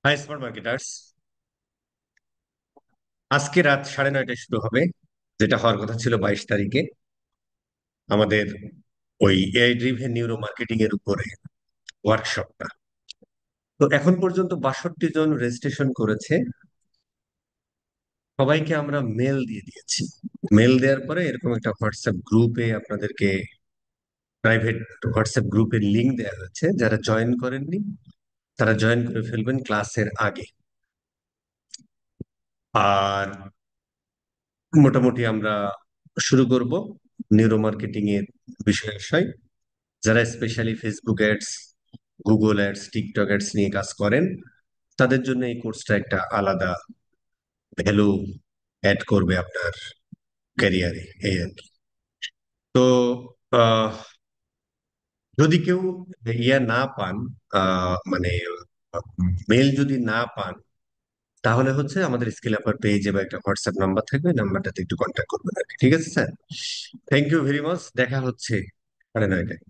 High smart marketers. আজকে রাত 9:30টায় শুরু হবে, যেটা হওয়ার কথা ছিল 22 তারিখে, আমাদের ওই এআই ড্রিভেন নিউরো মার্কেটিং এর উপরে ওয়ার্কশপটা। তো এখন পর্যন্ত 62 জন রেজিস্ট্রেশন করেছে। সবাইকে আমরা মেল দিয়ে দিয়েছি। মেল দেওয়ার পরে এরকম একটা হোয়াটসঅ্যাপ গ্রুপে আপনাদেরকে, প্রাইভেট হোয়াটসঅ্যাপ গ্রুপের লিংক দেওয়া হয়েছে। যারা জয়েন করেননি তারা জয়েন করে ফেলবেন ক্লাসের আগে। আর মোটামুটি আমরা শুরু করব নিউরো মার্কেটিং এর বিষয়। যারা specially Facebook ads, Google ads, TikTok ads নিয়ে কাজ করেন, তাদের জন্য এই কোর্সটা একটা আলাদা ভ্যালু অ্যাড করবে আপনার ক্যারিয়ারে, এই আর কি। তো আহ, যদি কেউ না পান, মানে মেল যদি না পান, তাহলে হচ্ছে আমাদের স্কিল আপার পেজে বা একটা হোয়াটসঅ্যাপ নাম্বার থাকবে, নাম্বারটাতে একটু কন্ট্যাক্ট করবেন আর কি। ঠিক আছে sir, thank you very much. দেখা হচ্ছে 9:30টায়।